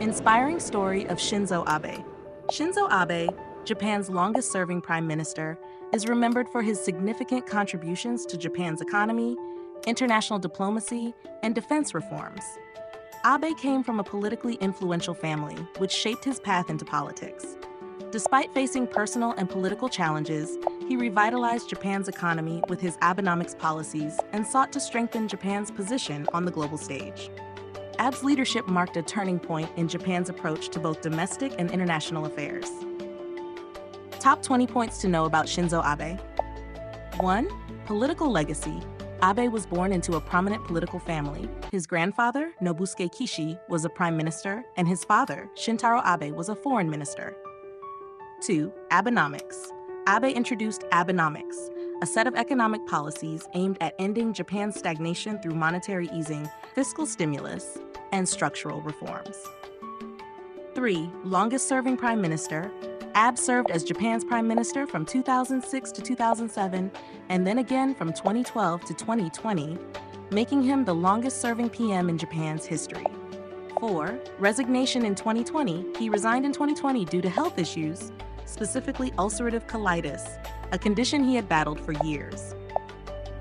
Inspiring story of Shinzo Abe. Shinzo Abe, Japan's longest-serving prime minister, is remembered for his significant contributions to Japan's economy, international diplomacy, and defense reforms. Abe came from a politically influential family, which shaped his path into politics. Despite facing personal and political challenges, he revitalized Japan's economy with his Abenomics policies and sought to strengthen Japan's position on the global stage. Abe's leadership marked a turning point in Japan's approach to both domestic and international affairs. Top 20 points to know about Shinzo Abe. 1. Political legacy. Abe was born into a prominent political family. His grandfather, Nobusuke Kishi, was a prime minister, and his father, Shintaro Abe, was a foreign minister. 2. Abenomics. Abe introduced Abenomics, a set of economic policies aimed at ending Japan's stagnation through monetary easing, fiscal stimulus, and structural reforms. 3. Longest-serving prime minister. Abe served as Japan's prime minister from 2006 to 2007, and then again from 2012 to 2020, making him the longest-serving PM in Japan's history. 4. Resignation in 2020. He resigned in 2020 due to health issues, specifically ulcerative colitis, a condition he had battled for years.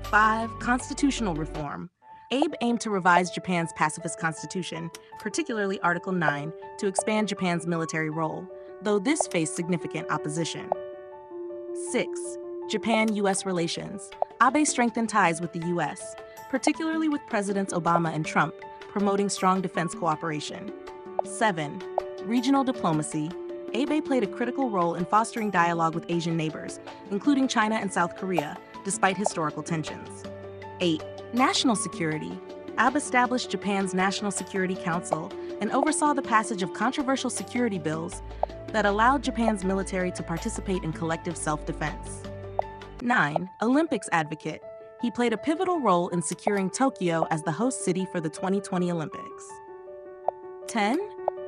5. Constitutional reform. Abe aimed to revise Japan's pacifist constitution, particularly Article 9, to expand Japan's military role, though this faced significant opposition. 6. Japan-U.S. relations. Abe strengthened ties with the U.S., particularly with Presidents Obama and Trump, promoting strong defense cooperation. 7. Regional diplomacy. Abe played a critical role in fostering dialogue with Asian neighbors, including China and South Korea, despite historical tensions. 8. National security. Abe established Japan's National Security Council and oversaw the passage of controversial security bills that allowed Japan's military to participate in collective self-defense. 9. Olympics advocate. He played a pivotal role in securing Tokyo as the host city for the 2020 Olympics. 10.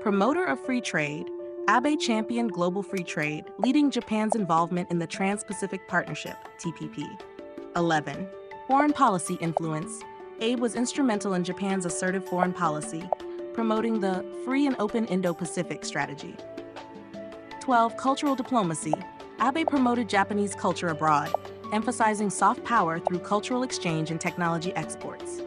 Promoter of free trade. Abe championed global free trade, leading Japan's involvement in the Trans-Pacific Partnership, TPP. 11. Foreign policy influence. Abe was instrumental in Japan's assertive foreign policy, promoting the free and open Indo-Pacific strategy. 12. Cultural diplomacy. Abe promoted Japanese culture abroad, emphasizing soft power through cultural exchange and technology exports.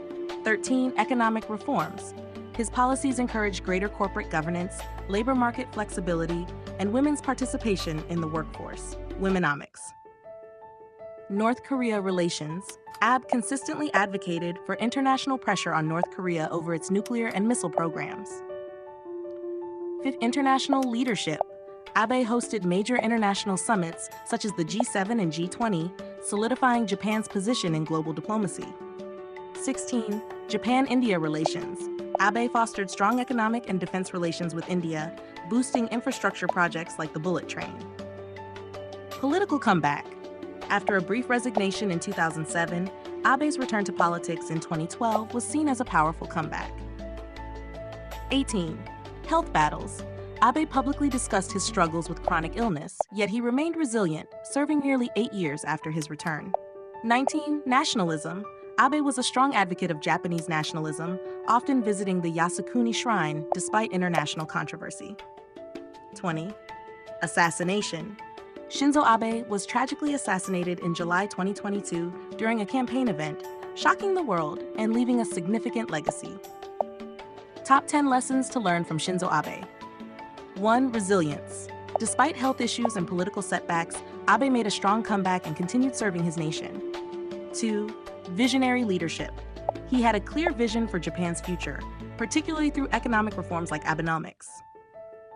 13. Economic reforms. His policies encouraged greater corporate governance, labor market flexibility, and women's participation in the workforce. Womenomics. North Korea relations. Abe consistently advocated for international pressure on North Korea over its nuclear and missile programs. 5. International leadership. Abe hosted major international summits such as the G7 and G20, solidifying Japan's position in global diplomacy. 16. Japan-India relations. Abe fostered strong economic and defense relations with India, boosting infrastructure projects like the bullet train. Political comeback. After a brief resignation in 2007, Abe's return to politics in 2012 was seen as a powerful comeback. 18. Health battles. Abe publicly discussed his struggles with chronic illness, yet he remained resilient, serving nearly 8 years after his return. 19. Nationalism. Abe was a strong advocate of Japanese nationalism, often visiting the Yasukuni Shrine despite international controversy. 20. Assassination. Shinzo Abe was tragically assassinated in July 2022 during a campaign event, shocking the world and leaving a significant legacy. Top 10 lessons to learn from Shinzo Abe. 1. Resilience. Despite health issues and political setbacks, Abe made a strong comeback and continued serving his nation. 2. Visionary leadership. He had a clear vision for Japan's future, particularly through economic reforms like Abenomics.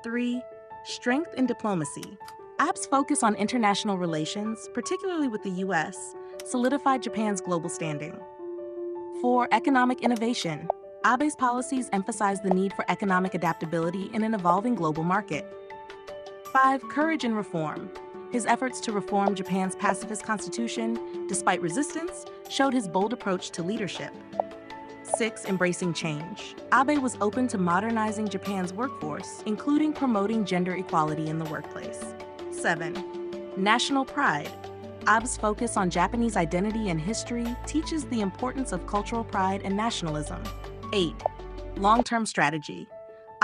3. Strength in diplomacy. Abe's focus on international relations, particularly with the U.S., solidified Japan's global standing. 4. Economic innovation. Abe's policies emphasized the need for economic adaptability in an evolving global market. 5. Courage and reform. His efforts to reform Japan's pacifist constitution, despite resistance, showed his bold approach to leadership. 6. Embracing change. Abe was open to modernizing Japan's workforce, including promoting gender equality in the workplace. 7. National pride. Abe's focus on Japanese identity and history teaches the importance of cultural pride and nationalism. 8. Long-term strategy.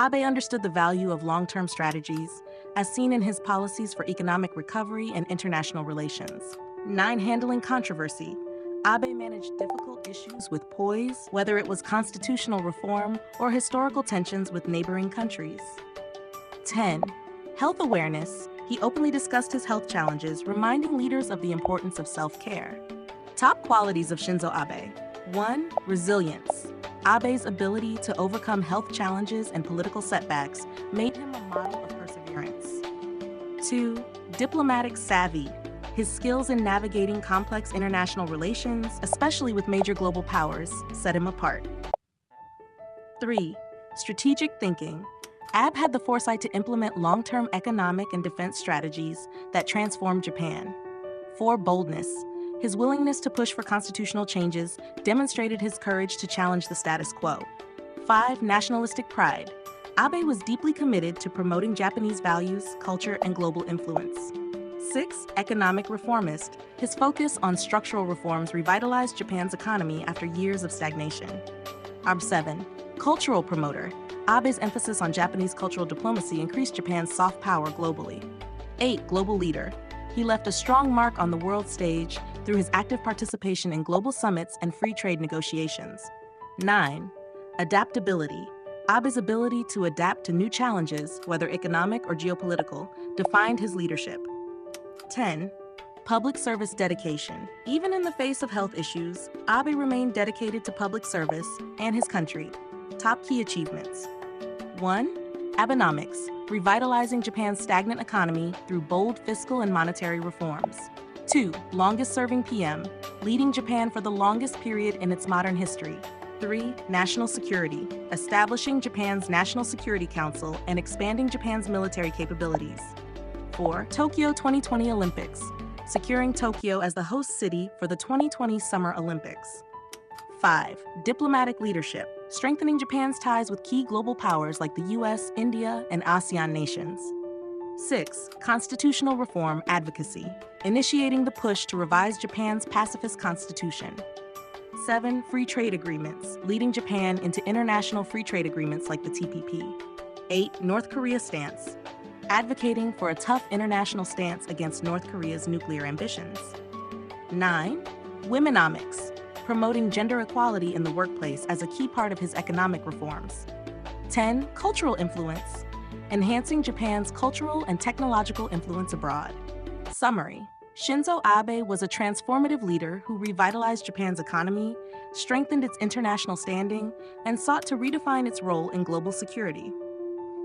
Abe understood the value of long-term strategies, as seen in his policies for economic recovery and international relations. 9. Handling controversy. Abe managed difficult issues with poise, whether it was constitutional reform or historical tensions with neighboring countries. 10. Health awareness. He openly discussed his health challenges, reminding leaders of the importance of self-care. Top qualities of Shinzo Abe. 1. Resilience. Abe's ability to overcome health challenges and political setbacks made him a model of perseverance. 2. Diplomatic savvy. His skills in navigating complex international relations, especially with major global powers, set him apart. 3. Strategic thinking. Abe had the foresight to implement long-term economic and defense strategies that transformed Japan. 4. Boldness. His willingness to push for constitutional changes demonstrated his courage to challenge the status quo. 5. Nationalistic pride. Abe was deeply committed to promoting Japanese values, culture, and global influence. 6. Economic reformist. His focus on structural reforms revitalized Japan's economy after years of stagnation. 7. Cultural promoter. Abe's emphasis on Japanese cultural diplomacy increased Japan's soft power globally. 8. Global leader. He left a strong mark on the world stage through his active participation in global summits and free trade negotiations. 9. Adaptability. Abe's ability to adapt to new challenges, whether economic or geopolitical, defined his leadership. 10. Public service dedication. Even in the face of health issues, Abe remained dedicated to public service and his country. Top key achievements. 1. Abenomics, revitalizing Japan's stagnant economy through bold fiscal and monetary reforms. 2. Longest-serving PM, leading Japan for the longest period in its modern history. 3. National security, establishing Japan's National Security Council and expanding Japan's military capabilities. 4. Tokyo 2020 Olympics, securing Tokyo as the host city for the 2020 Summer Olympics. 5. Diplomatic leadership, strengthening Japan's ties with key global powers like the US, India, and ASEAN nations. 6. Constitutional reform advocacy, initiating the push to revise Japan's pacifist constitution. 7. Free trade agreements, leading Japan into international free trade agreements like the TPP. 8. North Korea stance, advocating for a tough international stance against North Korea's nuclear ambitions. 9. Womenomics, promoting gender equality in the workplace as a key part of his economic reforms. 10. Cultural influence, enhancing Japan's cultural and technological influence abroad. Summary. Shinzo Abe was a transformative leader who revitalized Japan's economy, strengthened its international standing, and sought to redefine its role in global security.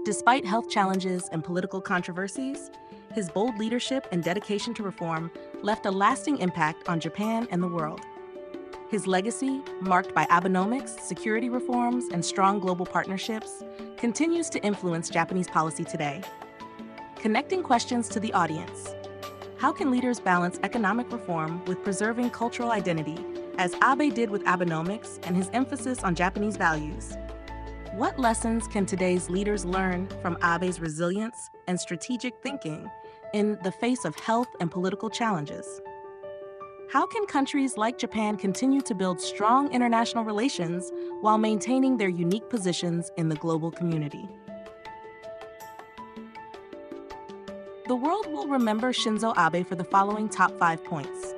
Despite health challenges and political controversies, his bold leadership and dedication to reform left a lasting impact on Japan and the world. His legacy, marked by Abenomics, security reforms, and strong global partnerships, continues to influence Japanese policy today. Connecting questions to the audience. How can leaders balance economic reform with preserving cultural identity, as Abe did with Abenomics and his emphasis on Japanese values? What lessons can today's leaders learn from Abe's resilience and strategic thinking in the face of health and political challenges? How can countries like Japan continue to build strong international relations while maintaining their unique positions in the global community? The world will remember Shinzo Abe for the following top 5 points.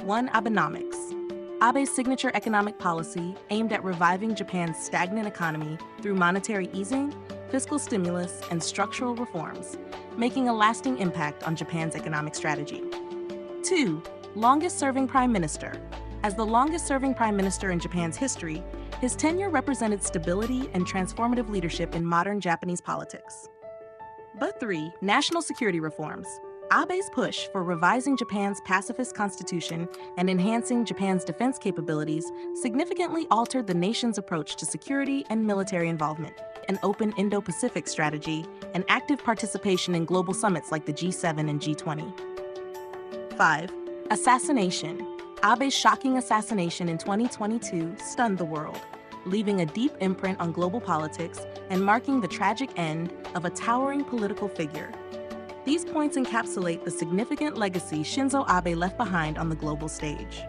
1. Abenomics. Abe's signature economic policy aimed at reviving Japan's stagnant economy through monetary easing, fiscal stimulus, and structural reforms, making a lasting impact on Japan's economic strategy. 2. Longest-serving Prime Minister. As the longest-serving Prime Minister in Japan's history, his tenure represented stability and transformative leadership in modern Japanese politics. But 3. National security reforms. Abe's push for revising Japan's pacifist constitution and enhancing Japan's defense capabilities significantly altered the nation's approach to security and military involvement, an open Indo-Pacific strategy, and active participation in global summits like the G7 and G20. 5. Assassination. Abe's shocking assassination in 2022 stunned the world, leaving a deep imprint on global politics and marking the tragic end of a towering political figure. These points encapsulate the significant legacy Shinzo Abe left behind on the global stage.